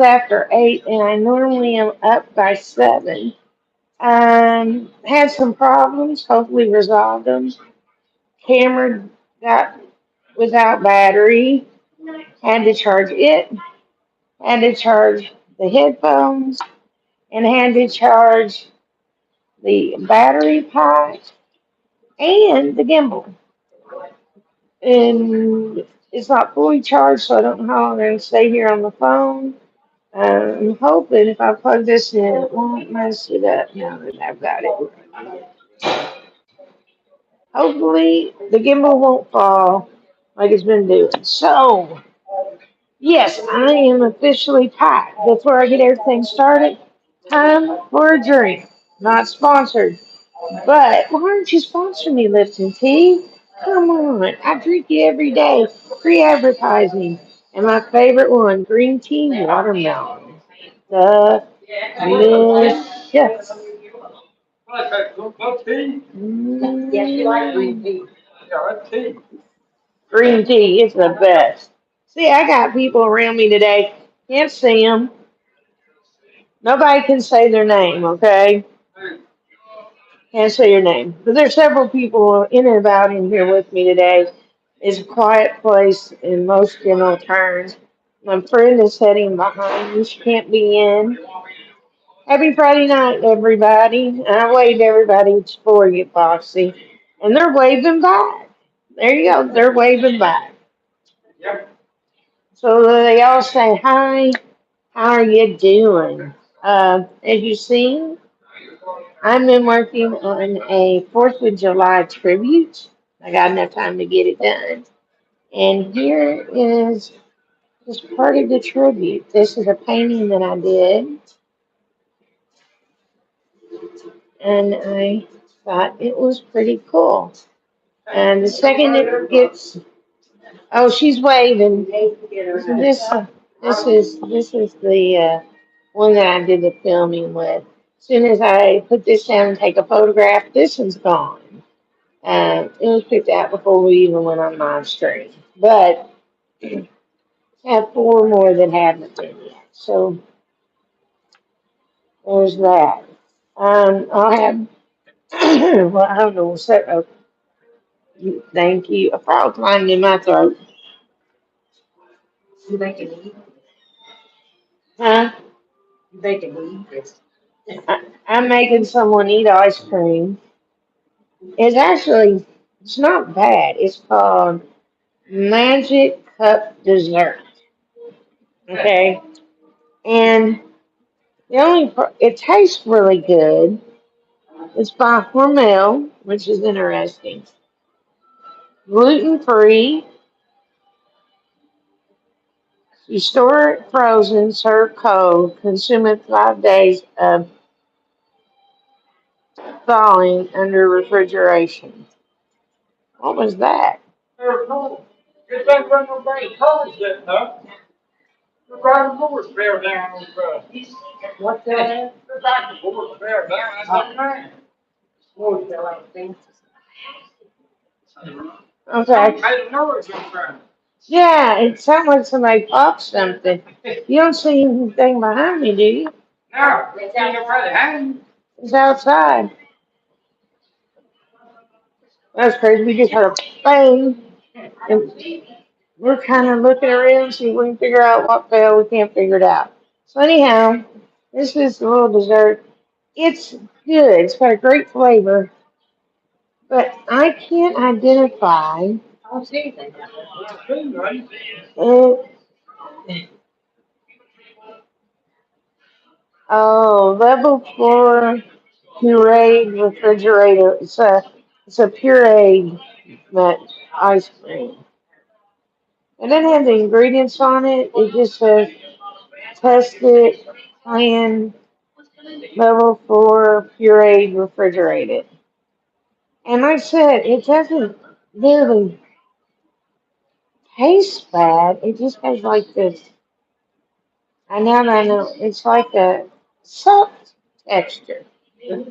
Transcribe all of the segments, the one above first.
after 8, and I normally am up by 7. Had some problems, hopefully resolved them. Camera got without battery, had to charge it, had to charge the headphones, and had to charge the battery pack and the gimbal. And it's not fully charged, so I don't know how long I'm going to stay here on the phone. I'm hoping if I plug this in, it won't mess it up now that I've got it. Hopefully, the gimbal won't fall like it's been doing. So, yes, I am officially packed. That's where I get everything started. Time for a drink. Not sponsored. But why don't you sponsor me, Lipton Tea? Come on. I drink it every day. Free advertising. And my favorite one, green tea watermelon. Delicious. Yes, you like green Mm. tea. Green tea is the best. See, I got people around me today. Can't see them. Nobody can say their name, okay? Can't say your name. But there's several people in and about in here with me today. It's a quiet place in most general terms. My friend is sitting behind me. She can't be in. Happy Friday night, everybody. And I waved everybody for you, Foxy. And they're waving back. There you go. They're waving back. So they all say, hi, how are you doing? As you seen, I've been working on a 4th of July tribute. I got enough time to get it done. And here is just part of the tribute. This is a painting that I did, and I thought it was pretty cool. And the second it gets, oh, she's waving. So this is the one that I did the filming with. As soon as I put this down and take a photograph, this one's gone. It was picked out before we even went on live stream. But I have 4 more that haven't been yet. So there's that. I'll have, well, I don't know, thank you. A frog climbed in my throat. You make it eat. Huh? You make it eat. I'm making someone eat ice cream. It's actually, it's not bad. It's called Magic Cup Dessert. Okay? And it tastes really good. It's by Hormel, which is interesting. Gluten free. You store it frozen, serve cold, consume it 5 days of thawing under refrigeration. What was that? It's like when nobody calls it, huh? The garden board fell down on the What the? The garden board fell down. I said, man. Boy, fell out things. Okay. I didn't know it was in front. Yeah, it sounded like somebody popped something. You don't see anything behind me, do you? No, it's in the front hand. It's outside. That's crazy. We just heard a bang. And we're kind of looking around, see if we can figure out what fell. We can't figure it out. So anyhow, this is the little dessert. It's good. It's got a great flavor, but I can't identify. I'll see that. It's food, right? It, oh, level 4 pureed refrigerator. It's a pureed nut ice cream. It doesn't have the ingredients on it. It just says test it, plan, level 4 pureed refrigerated. And like I said, it doesn't really taste bad. It just has like this. I know. It's like a soft texture.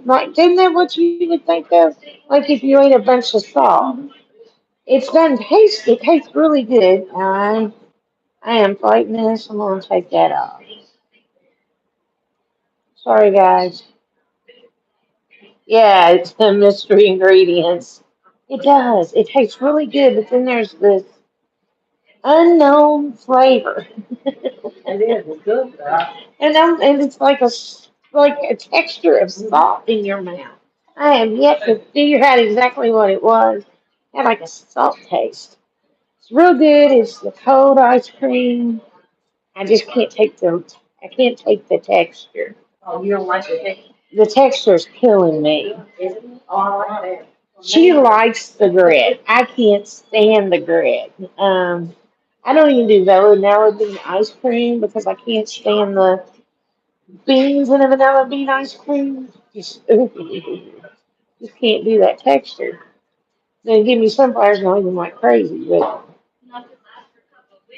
Like, isn't that what you would think of? Like if you ate a bunch of salt. It's done taste. It tastes really good. I am fighting this. I'm gonna take that off. Sorry, guys. Yeah, it's the mystery ingredients. It does. It tastes really good, but then there's this unknown flavor. It is, it's good, right? And it's like a texture of salt in your mouth. I have yet to figure out exactly what it was. It had like a salt taste. It's real good. It's the cold ice cream. I just can't take the texture. Oh, you don't like the taste? The texture's killing me. Is it? Oh, I like that. She likes the grit. I can't stand the grit. I don't even do vanilla bean ice cream because I can't stand the beans in a vanilla bean ice cream. Just can't do that texture. They give me sunflowers and I'll eat them like crazy. But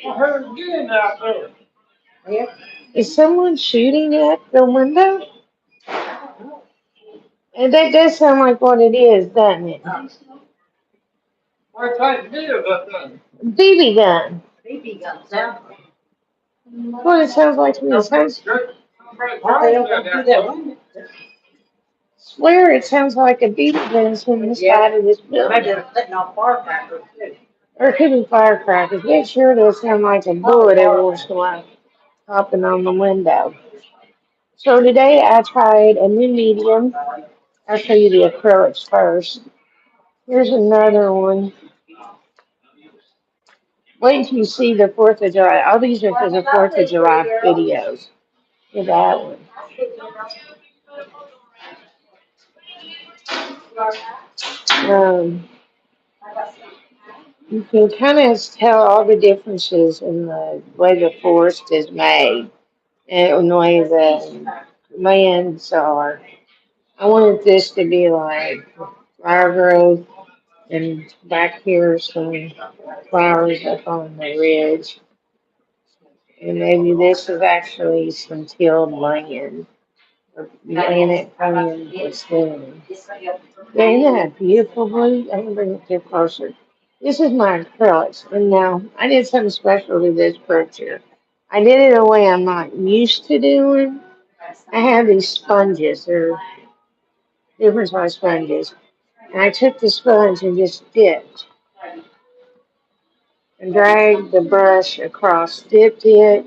I heard you getting out there. Yeah. is someone shooting at the window? And that does sound like what it is, doesn't it? What type of deal that thing? BB gun. BB gun sound. What it sounds like to me. It sounds, They don't do that one. swear it sounds like a BB gun's in the side of this Maybe building. they're setting off firecrackers too. Or it could be firecrackers. It sure does sound like a bullet every once in a while popping on the window. So today I tried a new medium. I'll show you the acrylics first. Here's another one. Wait until you see the 4th of July. All these are for the 4th of July videos. For that one. You can kind of tell all the differences in the way the forest is made and the way the lands are. I wanted this to be like flower growth, and back here some flowers up on the ridge. And maybe this is actually some tilled land. Or land it coming this thing. Yeah, isn't that beautiful, blue? I can bring it here closer. This is my acrylics, and now I did something special to this picture. I did it a way I'm not used to doing. I have these sponges, they're different size sponges, and I took the sponge and just dipped and dragged the brush across, dipped it.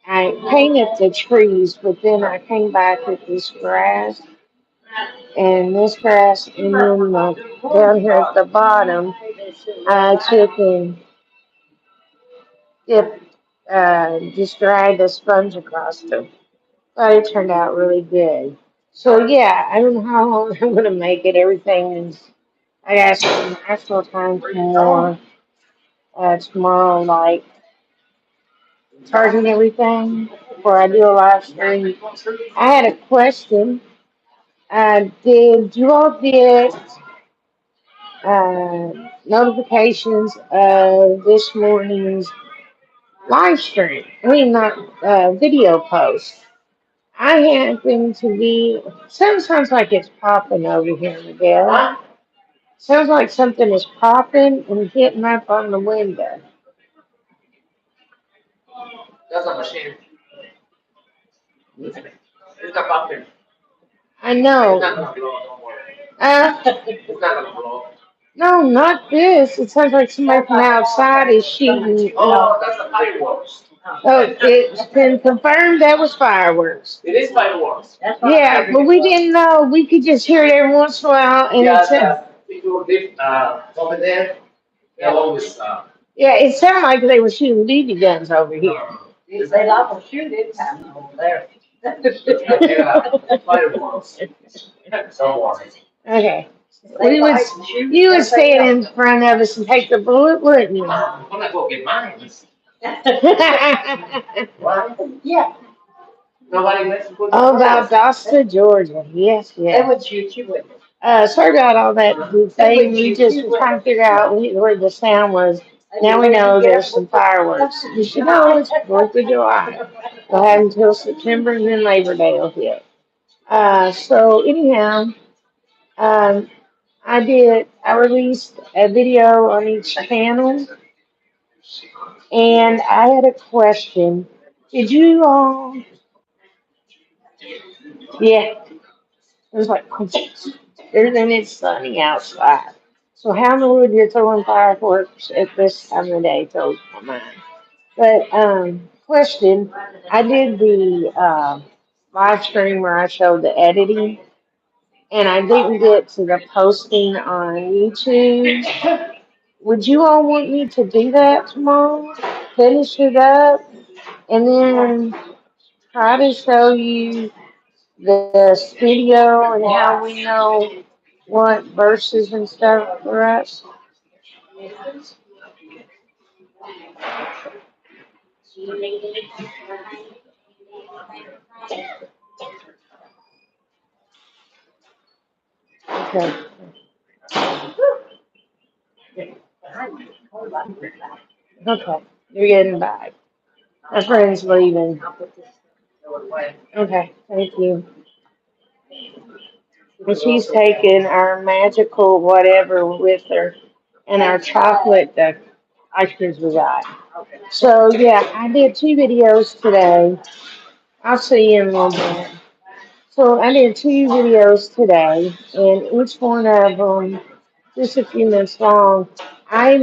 I painted the trees, but then I came back with this grass and this grass, and then down here at the bottom, I took and dipped, just dragged a sponge across them. But it turned out really good. So yeah, I don't know how long I'm gonna make it. Everything is. I got some actual time for tomorrow, like charging everything before I do a live stream. I had a question. Did you all get notifications of this morning's live stream? I mean, not video post. I happen to be. Sounds like it's popping over here, Miguel. Sounds like something is popping and hitting up on the window. That's a machine. It's not popping. I It's know. not gonna blow, don't worry. It's not gonna blow. No, not this. It sounds like somebody from outside is shooting. Oh, that's the fireworks. Oh, it's been confirmed that was fireworks. It is fireworks. Yeah, but we didn't know. We could just hear it every once in a while, and Yeah, it said, people live over there. They always yeah, it sounded like they were shooting BB guns over here. they like to shoot it over there. Yeah, fireworks. Don't worry. Okay. You would stand in front of us and take the bullet, wouldn't you? I'm gonna go get mine. What? Yeah. Nobody lets you put Oh, Valdosta, Georgia. Yes, They yes. would shoot you with it. Sorry about all that thing. We just were trying to figure out where the sound was. Now we know there's some fireworks. You should know it's 4th of July. We'll have until September and then Labor Day will hit. So anyhow, um, I released a video on each channel, and I had a question. Did you all Yeah, it was like, then it's sunny outside. So how in the world you're throwing fireworks at this time of the day? Told my mind. But question, I did the live stream where I showed the editing, and I didn't get to the posting on YouTube. Would you all want me to do that tomorrow? Finish it up, and then try to show you the video and how we know what verses and stuff for us? Okay. Okay. You're getting back. My friend's leaving. Okay. Thank you. And she's taking our magical whatever with her and our chocolate ice creams we got. So yeah, I did 2 videos today. I'll see you in a little bit. So I did 2 videos today, and each one of them just a few minutes long. I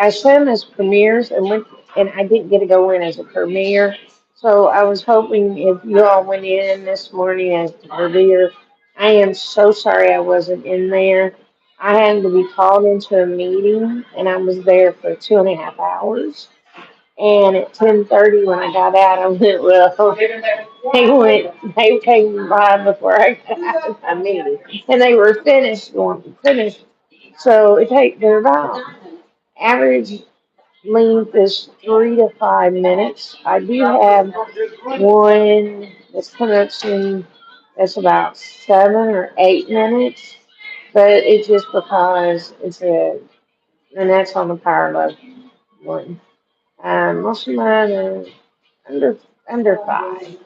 sent them as premieres and I didn't get to go in as a premiere. So I was hoping if you all went in this morning as the premiere. I am so sorry I wasn't in there. I had to be called into a meeting and I was there for 2.5 hours. And at 10:30 when I got out, I went, well, they came by before I got out of my meeting. And they were finished. So they're about average length is 3 to 5 minutes. I do have one that's coming up soon that's about 7 or 8 minutes, but it's just because and that's on the power level one. Most of mine are under under 5.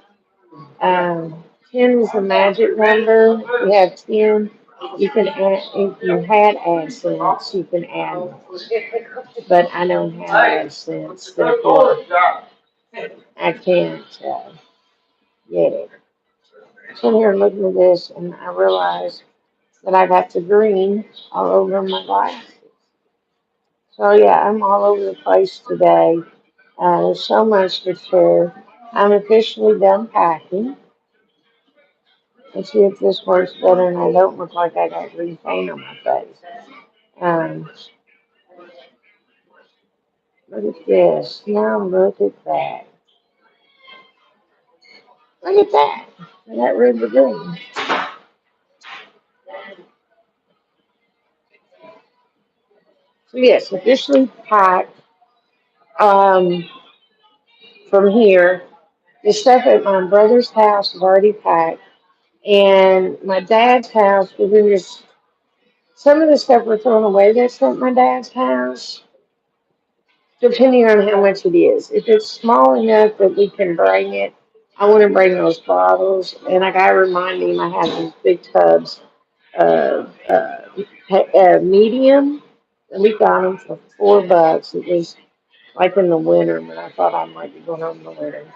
10 is the magic number. You have 10. You can add, if you had AdSense, you can add more. But I don't have AdSense, therefore I can't get it. Sitting here looking at this, and I realize that I got the green all over my glasses. So yeah, I'm all over the place today. There's so much to share. I'm officially done packing. Let's see if this works better and I don't look like I got green paint on my face. Um, Look at this. Now look at that. Look at that. And that river green. So yes, officially packed from here. The stuff at my brother's house is already packed. And my dad's house, some of the stuff we're throwing away that's at my dad's house, depending on how much it is. If it's small enough that we can bring it, I want to bring those bottles. And I got to remind him I have these big tubs of medium. And we got them for $4. It was like in the winter when I thought I might be going home in the winter. It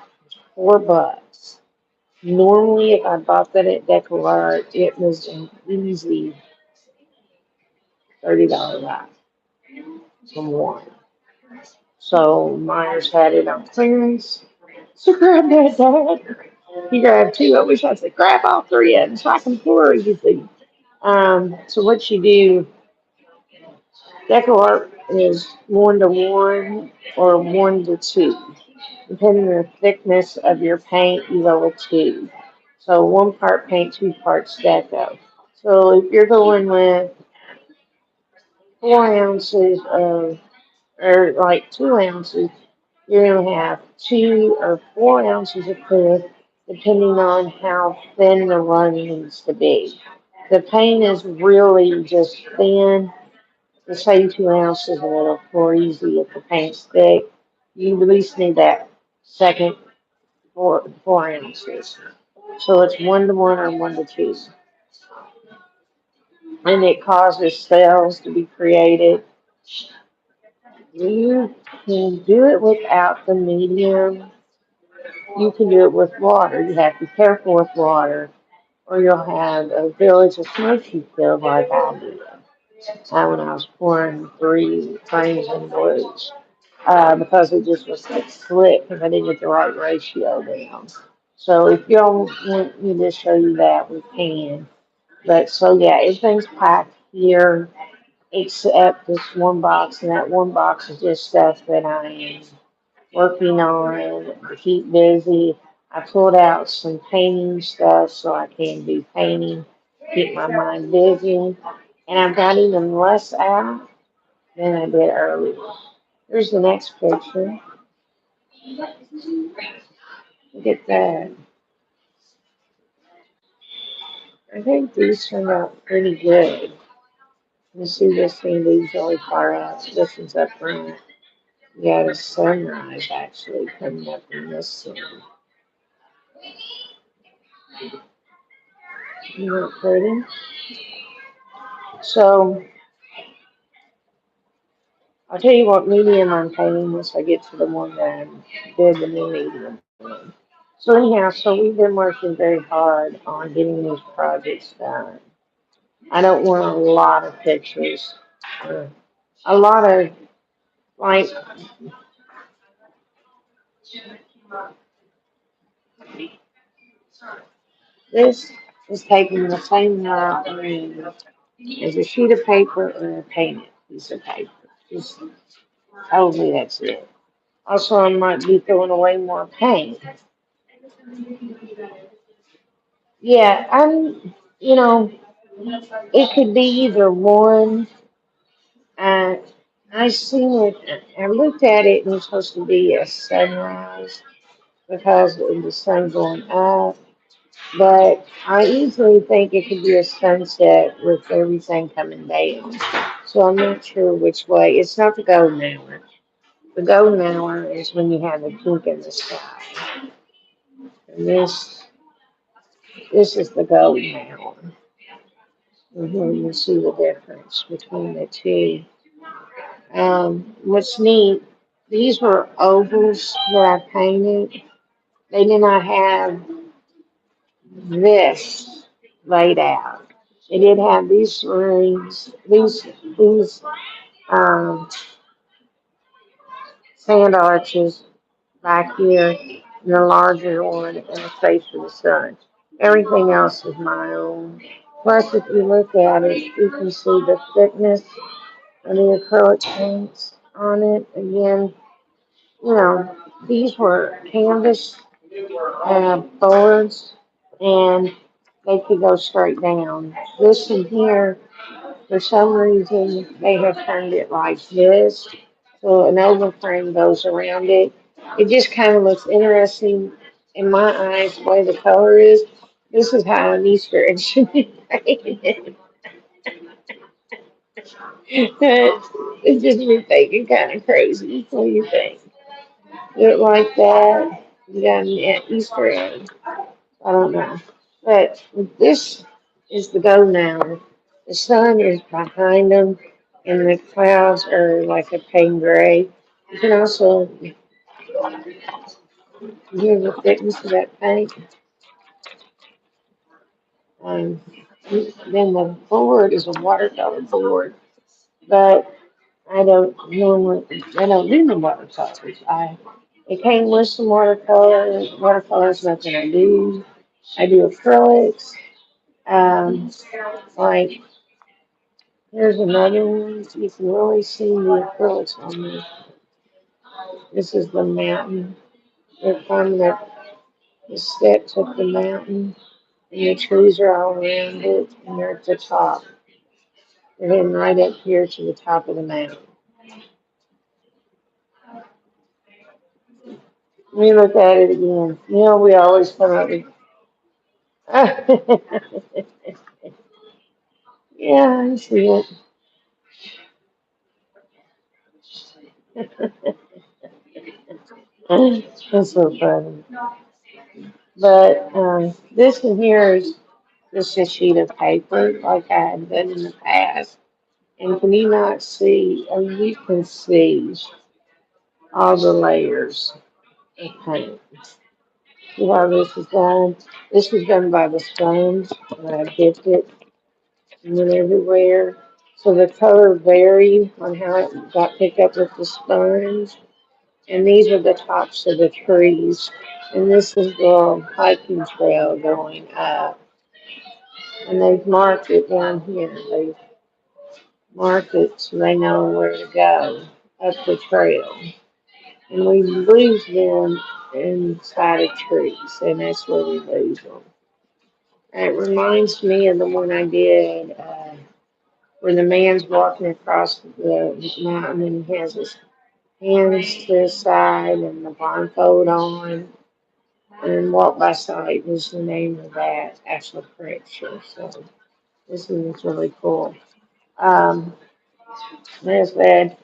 was $4. Normally, if I bought that at Declar, it was an easy $30 buy from one. So Myers had it on clearance. So grab that, Dad. He grabbed 2. I wish I said grab all 3 of them so I can pour easy. So what you do, Deco Art is 1 to 1 or 1 to 2. Depending on the thickness of your paint, you go with 2. So 1 part paint, 2 parts deco. So if you're going with 4 ounces of, or like 2 ounces, you're going to have 2 or 4 ounces of clear, depending on how thin the run needs to be. The paint is really just thin. The same 2 ounces and it'll pour easy if the paint's thick. You at least need that second 4 ounces. So it's 1 to 1 or 1 to 2. And it causes cells to be created. You can do it without the medium. You can do it with water. You have to be careful with water. or you'll have a village of smoky field like I did. When I was pouring 3 frames in blues. Because it just was like slick because I didn't get the right ratio down. So if y'all want me to show you that, we can. But so yeah, everything's packed here except this one box, and that one box is just stuff that I am working on to keep busy. I pulled out some painting stuff so I can do painting, keep my mind busy. And I've got even less out than I did earlier. Here's the next picture. Look at that. I think these turned out pretty good. You see this thing, these really far out. This one's up front. You got a sunrise actually coming up in this scene. You look pretty. So I'll tell you what medium I'm painting once I get to the one that I did the new medium one. So anyhow, so we've been working very hard on getting these projects done. I don't want a lot of pictures. A lot of like this is taking the same amount of room as a sheet of paper or a painted piece of paper. Just totally that's it. Also, I might be throwing away more paint. Yeah, you know, it could be either one. Uh, I seen it, I looked at it and it's supposed to be a sunrise because of the sun going up. But I easily think it could be a sunset with everything coming down. So I'm not sure which way. It's not the golden hour. The golden hour is when you have the pink in the sky. And this is the golden hour. And here you see the difference between the two. What's neat, these were ovals that I painted. They did not have this laid out. They did have these rings, these um, sand arches back here, and the larger one, and the face of the sun. Everything else is my own. Plus, if you look at it, you can see the thickness of the acrylic paints on it. Again, you know, these were canvas boards, and they could go straight down. This in here, for some reason, they have turned it like this, so an overframe goes around it. It just kind of looks interesting in my eyes, the way the color is. This is how an Easter egg should be painted. It's just me thinking kind of crazy. What do you think? Do it like that? You got an Easter egg. I don't know. But this is the go now. The sun is behind them, and the clouds are like a pain gray. You can also hear the thickness of that paint. Um, then the board is a watercolor board, but I don't do the watercolors. It came with some watercolor. Watercolor is nothing I do. I do acrylics. Um, like here's another one. You can really see the acrylics on this. This is the mountain. They're climbing up the steps of the mountain, and the trees are all around it, and they're at the top. They're heading right up here to the top of the mountain. Let me look at it again. You know, we always come up with. Yeah, I see it. That's so funny. But this one here is just a sheet of paper like I had done in the past. And can you not see? Oh, you can see all the layers of paint. See how this is done? This was done by the sponge, and I dipped it and went everywhere. So the color varied on how it got picked up with the sponge. And these are the tops of the trees. And this is the hiking trail going up. And they've marked it down here. They've marked it so they know where to go up the trail. And we lose them inside of trees, and that's where we lose them. It reminds me of the one I did where the man's walking across the mountain and he has his hands to his side and the blindfold on. And Walk by Sight was the name of that actual picture. So this is really cool. Um, as I said,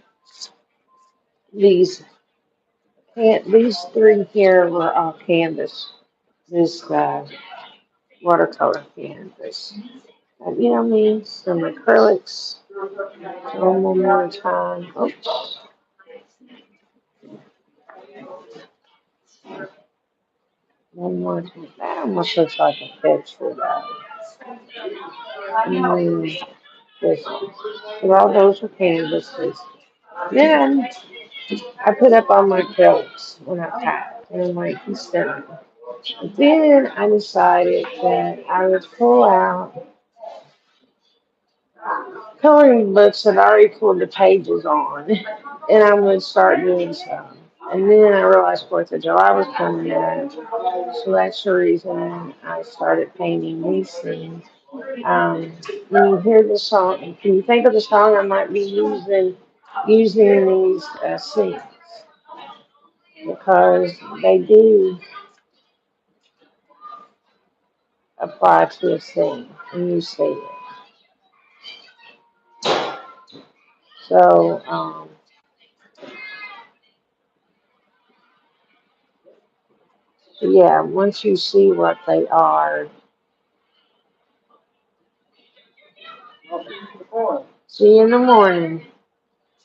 these these three here were all canvas. This watercolor canvas. You know me, some acrylics. One more time. Oh, one more time. That almost looks like a picture though. This one. So all those are canvases. Then I put up all my acrylics when I packed. And I'm like, he's done. Then I decided that I would pull out coloring books that I already pulled the pages on, and I would start doing some. And then I realized Fourth of July was coming up, so that's the reason I started painting these things. When you hear the song, can you think of the song I might be using these scenes? Because they do apply to a scene, and you see it. So, yeah, once you see what they are, see you in the morning.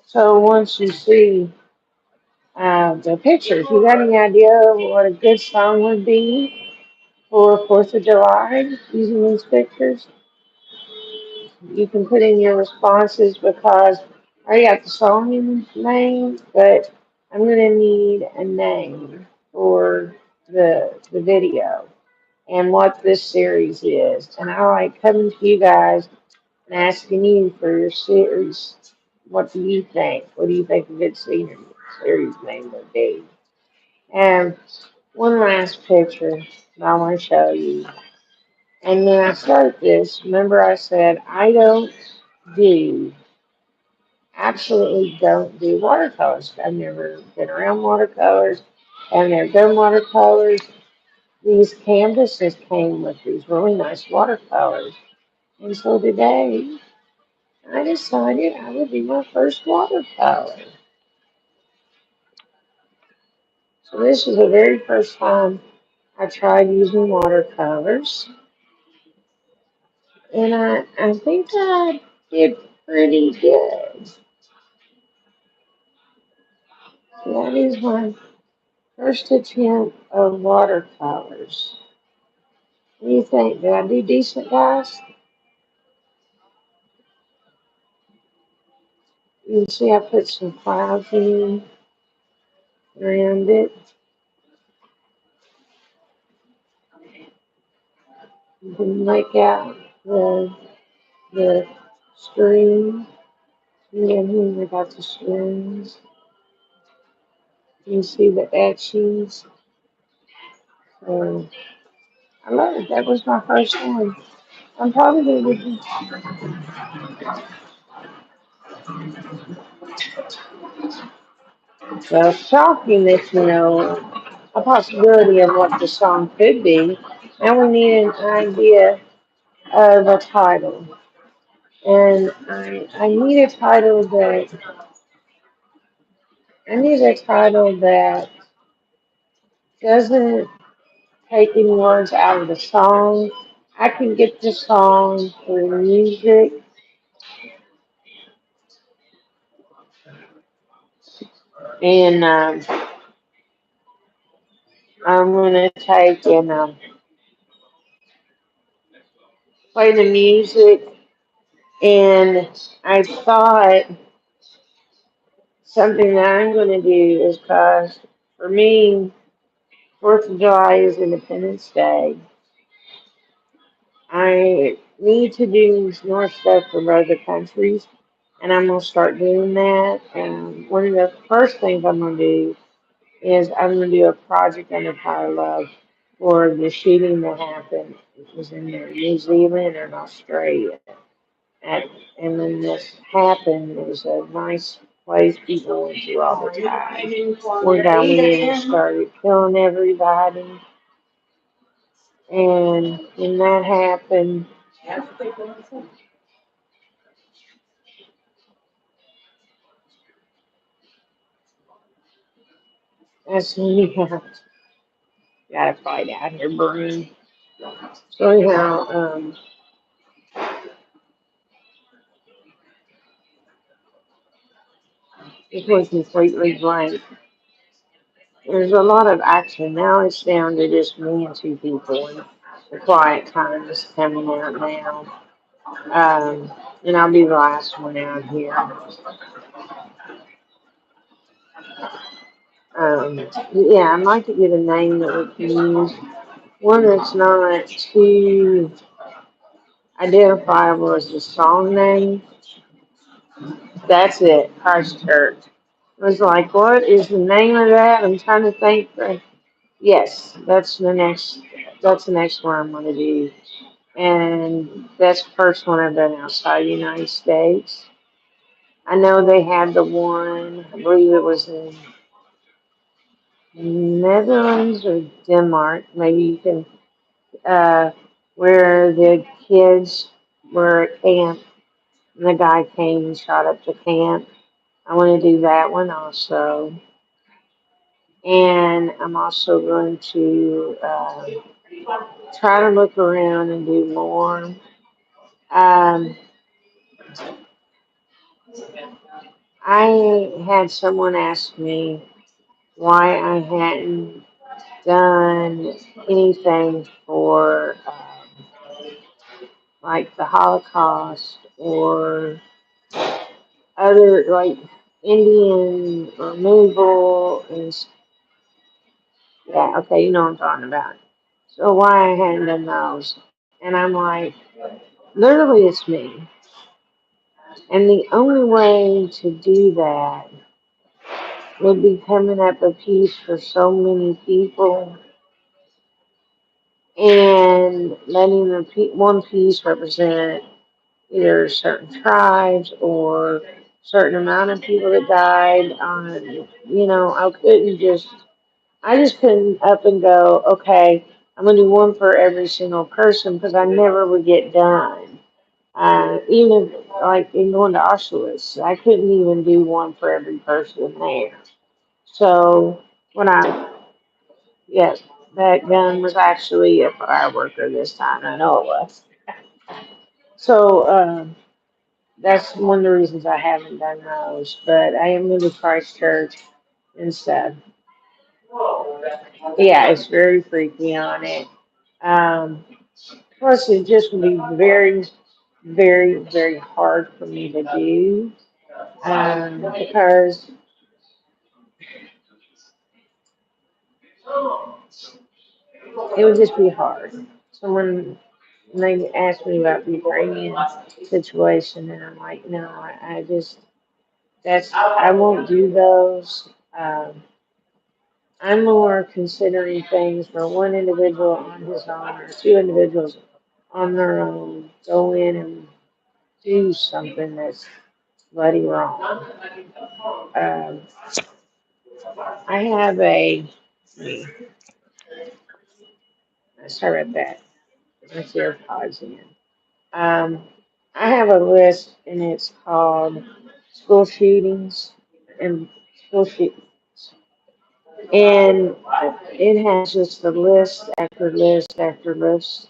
So once you see the pictures, you got any idea what a good song would be for 4th of July using these pictures? You can put in your responses because I already got the song in name, but I'm going to need a name for the video and what this series is. And I like coming to you guys and asking you for your series. What do you think? What do you think a good series name would be? And one last picture that I want to show you. And when I start this, remember I said I do, absolutely don't do watercolors. I've never been around watercolors. I've never done watercolors. These canvases came with these really nice watercolors. And so today, I decided I would do my first watercolor. So this is the very first time I tried using watercolors. And I think I did pretty good. So that is my first attempt of watercolors. What do you think? Did I do decent, guys? You can see I put some clouds in around it. You can make out the string. And then here we got the strings. You can see the etchings. So I love it. That was my first one. I'm probably going to so shocking that you know a possibility of what the song could be. Now we need an idea of a title. And I need a title that doesn't take any words out of the song. I can get the song through music, and I'm gonna take and play the music. And I thought something that I'm gonna do is because for me, Fourth of July is Independence Day. I need to do more stuff for other countries, and I'm gonna start doing that. And one of the first things I'm gonna do is I'm gonna do a project under Power Love for the shooting that happened. It was in New Zealand or in Australia. At, and when this happened, it was a nice place people went to all the time. One guy went in and started killing everybody. And when that happened, that's when we gotta fight out here, Bruce. So anyhow, it was completely blank. There's a lot of action. Now it's down to just me and two people, and the quiet time is coming out now. And I'll be the last one out here. Yeah, I'd like to get a name that we can use. One that's not too identifiable as the song name. That's it, Christchurch. I was like, what is the name of that? I'm trying to think. Yes, that's the next one I'm gonna do. And that's the first one I've done outside the United States. I know they had the one, I believe it was in Netherlands or Denmark. Maybe you can, uh, where the kids were at camp and the guy came and shot up the camp. I want to do that one also. And I'm also going to try to look around and do more. Um, I had someone ask me why I hadn't done anything for like the Holocaust or other like Indian removal and yeah, okay, you know what I'm talking about. So why I hadn't done those? And I'm like, literally, it's me. And the only way to do that would be coming up a piece for so many people and letting one piece represent either certain tribes or certain amount of people that died on, I just couldn't up and go, okay, I'm going to do one for every single person because I never would get done. Even like in going to Auschwitz, I couldn't even do one for every person there. So when yes, that gun was actually a fireworker this time. I know it was. So that's one of the reasons I haven't done those. But I am going to Christchurch and stuff. Yeah, it's very freaky on it. Um, Plus, it just would be very, very, very hard for me to do because it would just be hard. Someone they asked me about the Ukrainian situation, and I'm like, no, I just I won't do those. I'm more considering things for one individual on his own or two individuals on their own go in and do something that's bloody wrong. Um, I have sorry about that. Let's AirPods in. Um, I have a list and it's called school shootings and school shootings. And it has just a list after list after list.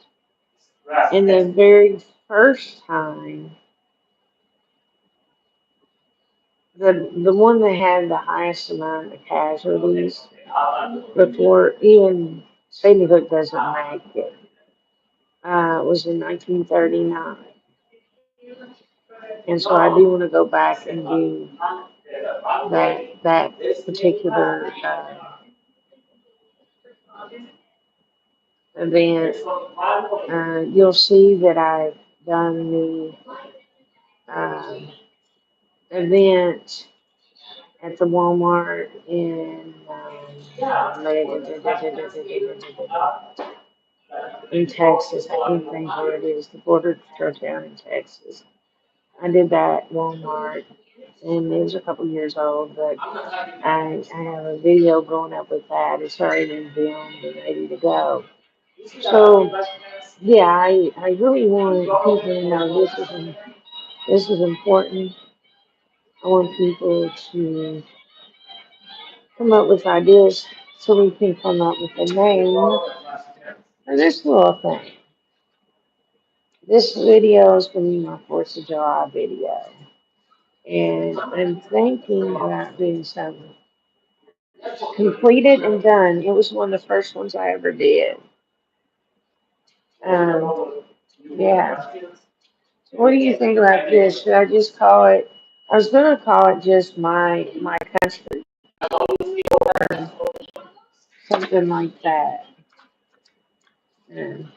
And the very first time, the one that had the highest amount of casualties before even Sandy Hook doesn't make it. It was in 1939. And so I do want to go back and do that particular event. You'll see that I've done the um, event at the Walmart in Texas. I can't think where it is. The border church down in Texas. I did that at Walmart, and it was a couple years old, but I have a video going up with that. It's already been filmed and ready to go. So yeah, I really want people to know this is important. I want people to come up with ideas so we can come up with a name for this little thing. This video is going to be my 4th of July video. And I'm thinking about doing something completed and done. It was one of the first ones I ever did. Yeah. So what do you think about this? Should I just call it? I was going to call it just my country or something like that. And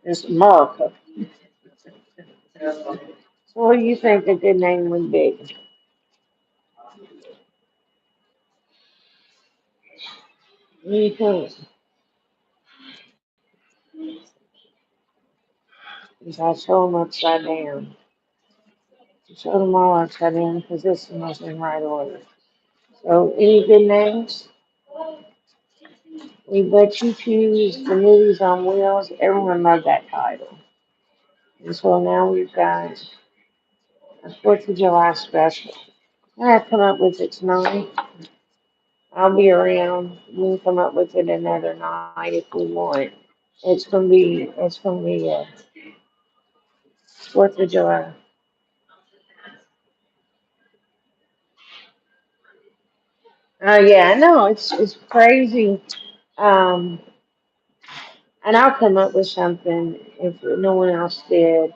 it's America. So what do you think a good name would be? What do you think? Because I show them upside down. I show them all upside down because this one was in right order. So any good names? We let you choose the movies on wheels. Everyone loved that title. And so now we've got a 4th of July special. I have to come up with it tonight. I'll be around. We can come up with it another night if we want. It's gonna be 4th of July. Oh yeah, I know it's crazy. Um, and I'll come up with something if no one else did.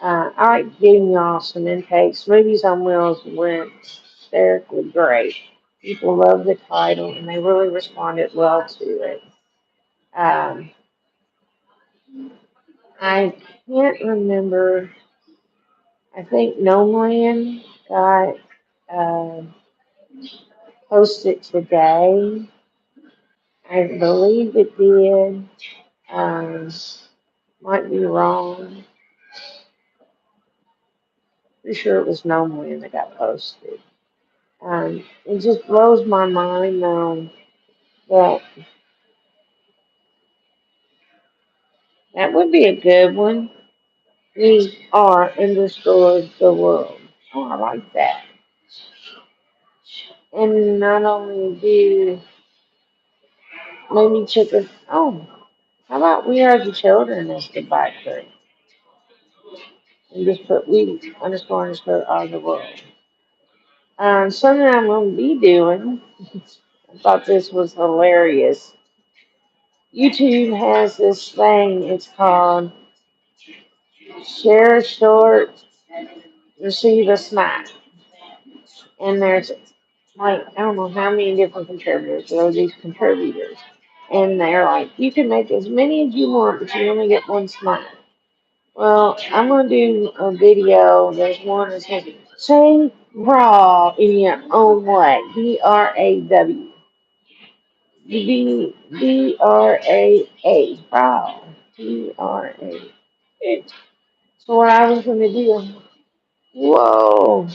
I like giving y'all some intakes. Movies on Wheels went hysterically great. People love the title and they really responded well to it. Um, I can't remember. I think Nomeland got uh, posted today. I believe it did. Um, might be wrong. Pretty sure it was Nomeland that got posted. It just blows my mind though that that would be a good one. We are in the store of the world. Oh, I like that. And not only do maybe chicken. Oh, how about we are the children as the back thing? And just put we underscore are the world. Something I'm going to be doing. I thought this was hilarious. YouTube has this thing. It's called Share a Short, Receive a Snack. And there's like, I don't know how many different contributors. There are these contributors. And they're like, you can make as many as you want, but you only get one snack. Well, I'm going to do a video. There's one that says, say raw in your own way. B-R-A-W. B-R-A-A. Raw. B-R-A. So what I was going to do, whoa,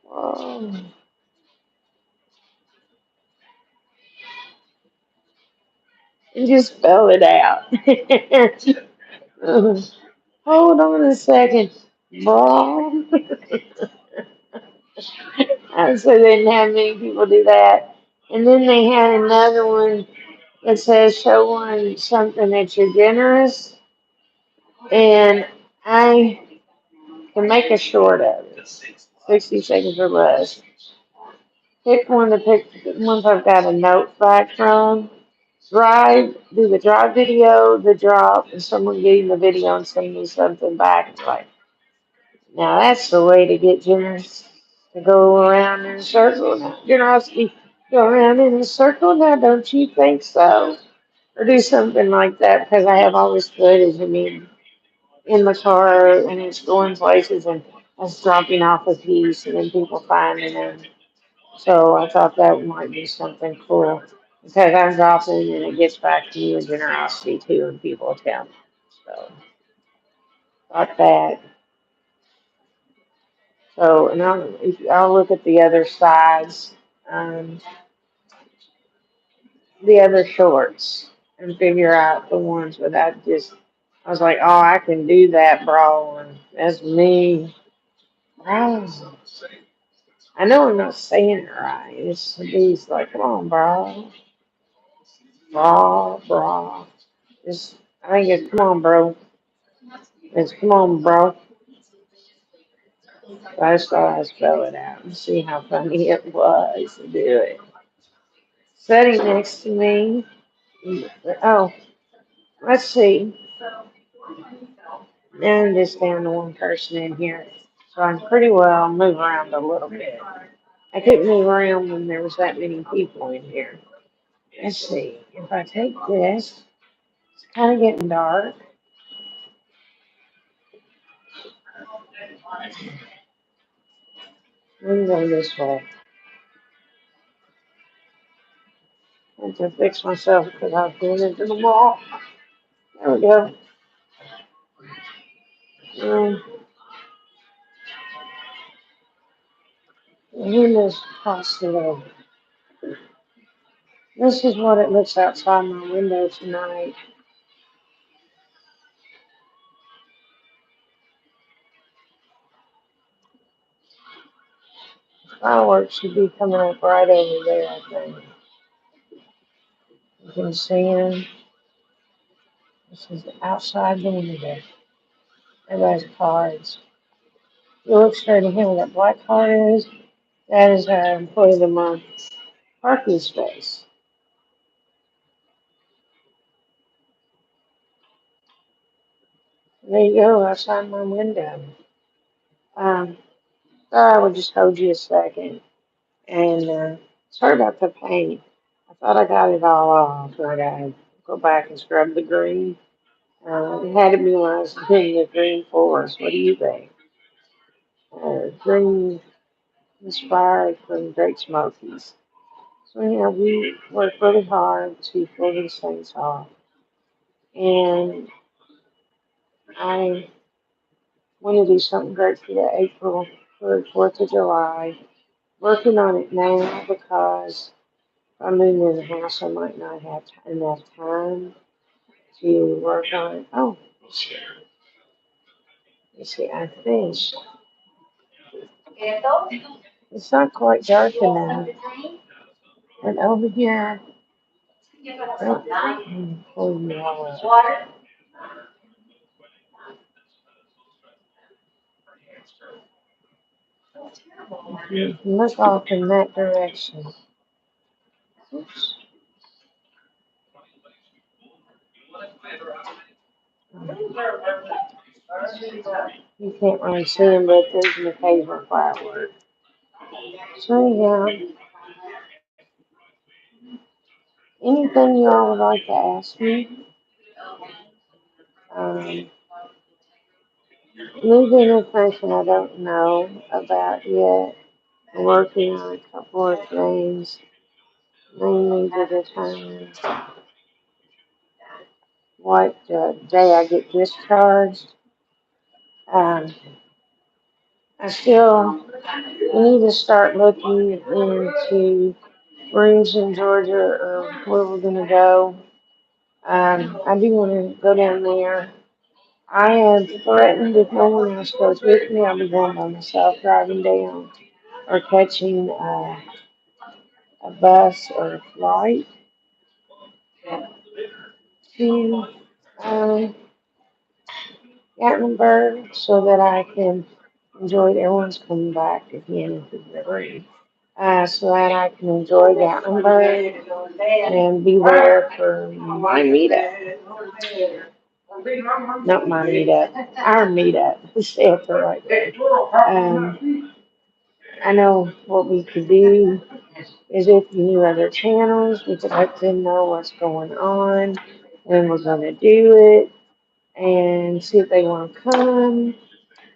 whoa, and just spell it out. Hold on a second. Raw. So they didn't have many people do that. And then they had another one that says show one something that you're generous. And I can make a short of it, 60 seconds or less. Pick one to pick the ones I've got a note back from. Do the drive video, the drop, and someone getting the video and sending me something back. It's like, now that's the way to get generous to go around in a circle now. Generosity go around in a circle now, don't you think so? Or do something like that because I have all this footage of me in the car and it's going places and us dropping off a piece and then people finding them. So I thought that might be something cool because I'm dropping and it gets back to you in generosity too and people tell me. So thought that. So and I'll look at the other sides, um, the other shorts and figure out the ones without just. I was like, oh, I can do that, bro. And that's me. Bro. I know I'm not saying it right. It's these like, come on, bro. Bro. I think it's come on, bro. It's come on, bro. So I just thought I'd spell it out and see how funny it was to do it. Sitting next to me. Oh, let's see. Now I'm just down to one person in here. So I'm pretty well move around a little bit. I couldn't move around when there was that many people in here. Let's see. If I take this, it's kind of getting dark. Let me go this way. I have to fix myself because I've been into the mall. There we go. Um, the windows across the road. This is what it looks outside my window tonight. Fireworks should be coming up right over there, I think. You can see them. This is outside the window. Everybody's cards. You look straight ahead where that black card is. That is our employee of the month parking space. There you go, outside my window. Um, thought I would just hold you a second. And sorry about the paint. I thought I got it all off. I gotta go back and scrub the green. It had to be when I was doing the green forest. What do you think? Green inspired from Great Smokies. So yeah, we worked really hard to pull these things off. And I want to do something great for the April, for the 4th of July. Working on it now because if I move in the house, I might not have enough time to work on it. Oh, you see, I think it's not quite dark enough. And over here, pull you all up. You can look off in that direction. Oops. You can't really see them, but there's an occasional firework. So yeah, anything you all would like to ask me? Um, Maybe an information I don't know about yet. I'm working on a couple of things, mainly to determine what day I get discharged. Um, I still need to start looking into rooms in Georgia or where we're going to go. I do want to go down there. I have threatened if no one else goes with me, I'll be going by myself driving down or catching a bus or a flight to um, Gatlinburg so that I can enjoy everyone's coming back again to the room. so that I can enjoy Gatlinburg and be there for my meetup. Not my meetup, our meetup. We stay up there right there. I know what we could do is if you knew other channels, we could let them know what's going on, when we're going to do it, and see if they want to come.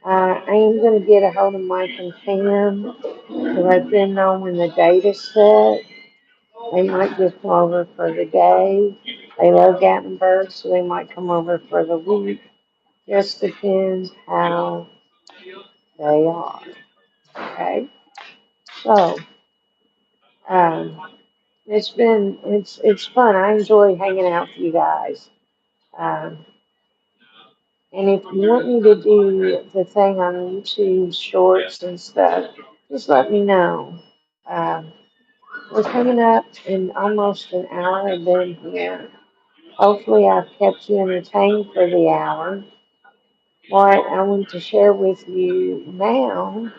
I am going to get a hold of Mike and Pam to let them know when the date is set. They might just come over for the day. They love Gatlinburg, so they might come over for the week. Just depends how they are. Okay? So, um, it's fun. I enjoy hanging out with you guys. Um, and if you want me to do the thing on YouTube shorts and stuff, just let me know. We're coming up in almost an hour. I've been here. Hopefully, I've kept you entertained for the hour. What I want to share with you now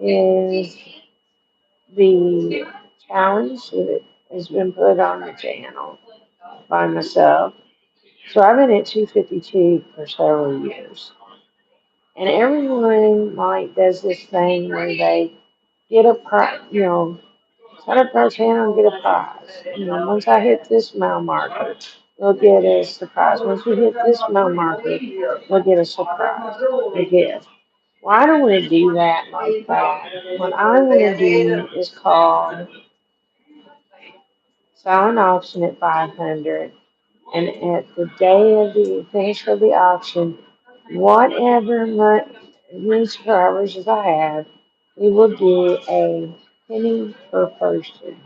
is the challenge that has been put on the channel by myself. So I've been at 252 for several years. And everyone like does this thing where they get a prize, sign up for our channel and get a prize. Once I hit this mile marker, we'll get a surprise. Once we hit this mile marker, we'll get a surprise, a gift. Well, I don't want to do that like that. What I want to do is called silent auction at 500. And at the day of the finish of the auction, whatever many subscribers as I have, we will do a penny per person.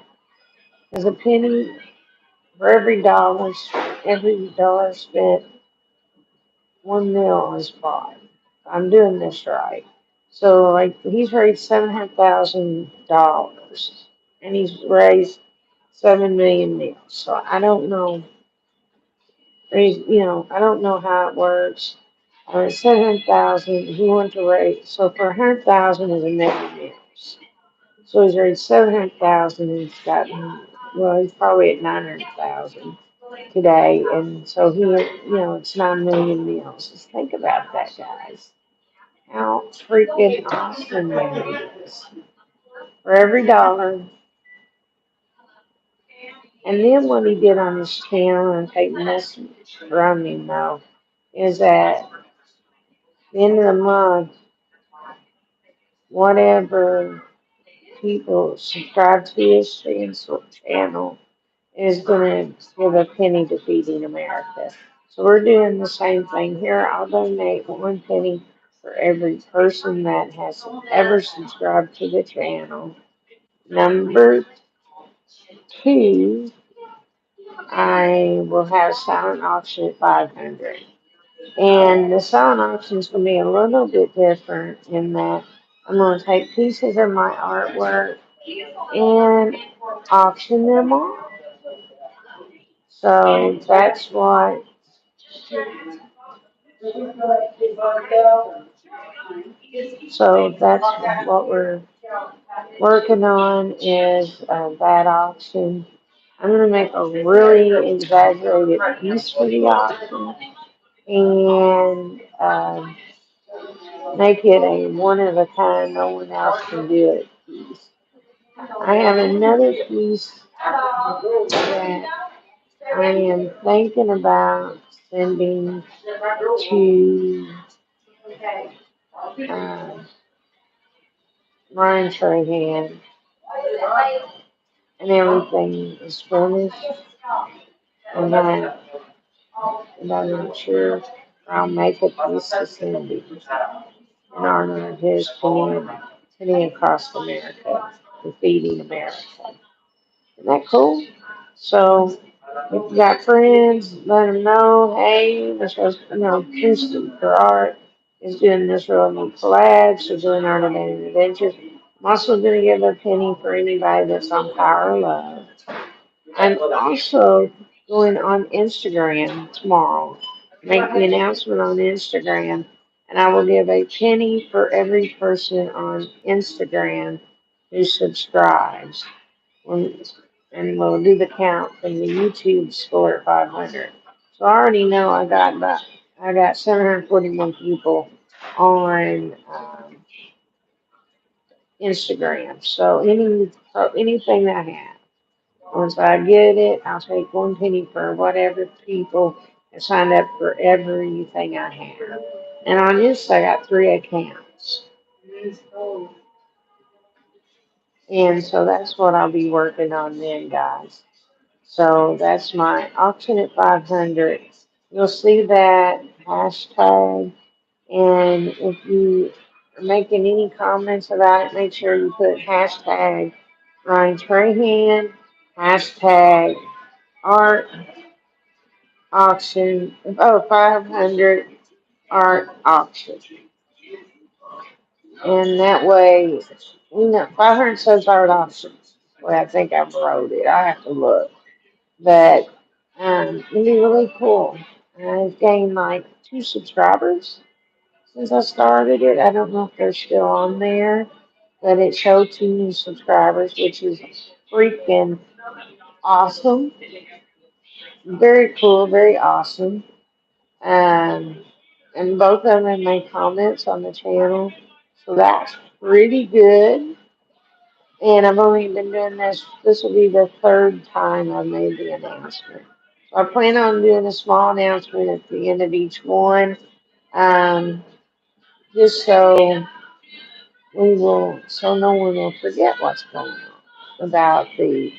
There's a penny for every dollar spent, 1 meal is bought. I'm doing this right. So like he's raised $700,000 and he's raised 7 million meals. So I don't know. I don't know how it works. 700,000. He wanted to raise so for 100,000 is 1 million meals. So he's raised 700,000 and he's gotten he's probably at 900,000 today, and so it's 9 million meals. Just think about that, guys. How freaking awesome that is. For every dollar. And then what he did on his channel, and taking this from him though, is at the end of the month, whatever people subscribe to his channel is going to give a penny to Feeding America. So we're doing the same thing here. I'll donate 1 penny for every person that has ever subscribed to the channel. Number two, I will have a silent auction at 500. And the silent auction is going to be a little bit different in that I'm going to take pieces of my artwork and auction them off. So that's what we're working on is that auction. I'm going to make a really exaggerated piece for the auction and make it a one of a kind, no one else can do it piece. I have another piece that I am thinking about sending to uh, Ryan Trahan, and everything is finished. And I'm not sure I'll make a piece to send him in honor of his penny across America, for Feeding America. Isn't that cool? So if you got friends, let them know, hey, Kristen Gerard is doing this real neat collab. She's doing Art of Adventures. I'm also going to give a penny for anybody that's on Power of Love. I'm also going on Instagram tomorrow. Make the announcement on Instagram, and I will give a penny for every person on Instagram who subscribes. When, and we'll do the count from the YouTube score at 500. So I already know I got 741 people on Instagram. So anything that I have, once I get it, I'll take 1 penny for whatever people that signed up for everything I have. And on Insta, I got 3 accounts. And so that's what I'll be working on then, guys. So that's my auction at 500. You'll see that hashtag. And if you are making any comments about it, make sure you put hashtag Ryan Trahan, hashtag art auction, 500 art auction. And that way, 500 says art auction. Well, I think I wrote it. I have to look. But it'd be really cool. I've gained like 2 subscribers since I started it. I don't know if they're still on there, but it showed 2 new subscribers, which is freaking awesome. Very cool, very awesome. Um, and both of them made comments on the channel, so that's pretty good. And I've only been doing this. This will be the 3rd time I've made the announcement. So I plan on doing a small announcement at the end of each one, um, just so no one will forget what's going on about the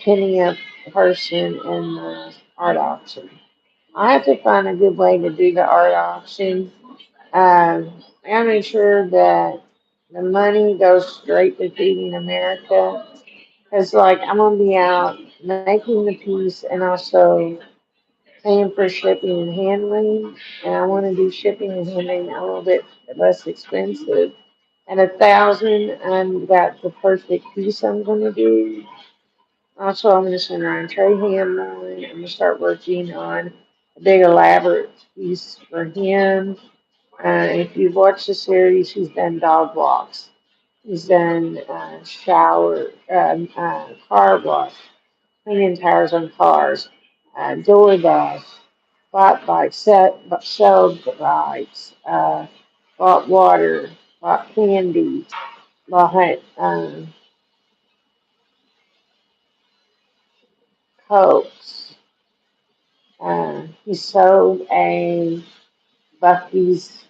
penny up person and the art auction. I have to find a good way to do the art auction. I gotta make sure that the money goes straight to Feeding America. Because, like, I'm going to be out making the piece and also paying for shipping and handling. And I want to do shipping and handling a little bit less expensive. At 1,000, I've got the perfect piece I'm going to do. Also, I'm going to send Ryan Trahan one. I'm going to start working on a big elaborate piece for him. If you've watched the series, he's done dog walks. He's done car wash, cleaning tires on cars, DoorDash, bought bikes, sold bikes, bought water, bought candy, bought Cokes. He sold a Bucky's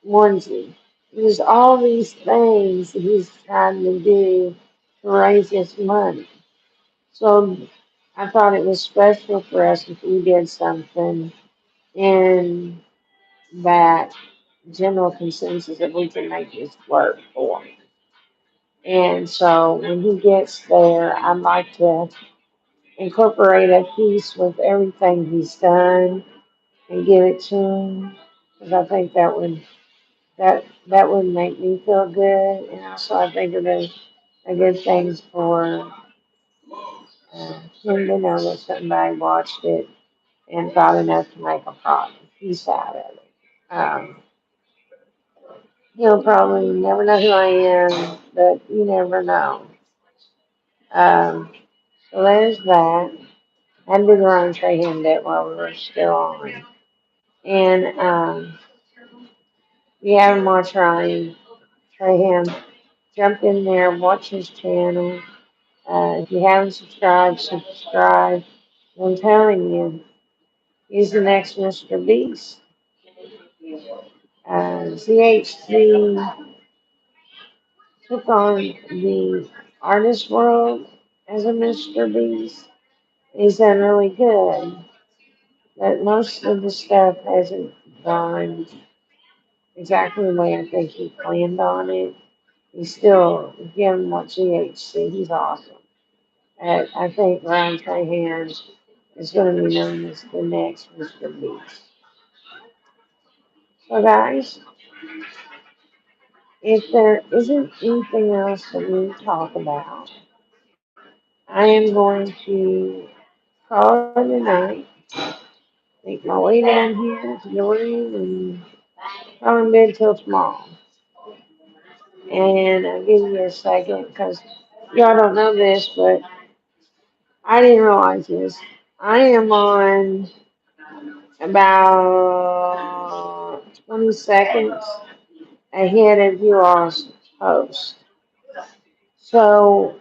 onesie. There's all these things that he's trying to do to raise his money. So I thought it was special for us if we did something in that general consensus that we can make this work for him. And so when he gets there, I'd like to incorporate a piece with everything he's done and give it to him because I think that would make me feel good, and also I think of it a good thing for him to know that somebody watched it and thought enough to make a piece out of it. Um, he'll probably never know who I am, but you never know. Um, so there's that. I did Ron Trahan bit while we were still on. And if you haven't watched Ryan Trahan, jump in there, watch his channel. If you haven't subscribed, subscribe. I'm telling you, he's the next Mr. Beast. ZHC took on the artist world as a Mr. Beast. He's done really good, but most of the stuff hasn't gone exactly the way I think he planned on it. He's still, if you haven't watched GHC, he's awesome. I think Ryan Trahan is going to be known as the next Mr. Beast. So, guys, if there isn't anything else that we talk about, I am going to call it a night, make my way down here to the room, and call in bed till tomorrow. And I'll give you a second because y'all don't know this, but I didn't realize this. I am on about 20 seconds ahead of you all's post. So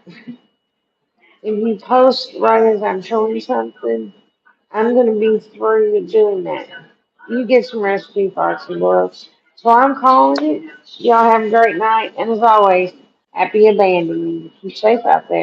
if you post right as I'm showing something, I'm going to be through with doing that. You get some recipe, Foxy Books. So I'm calling it. Y'all have a great night. And as always, happy abandoning. Keep safe out there.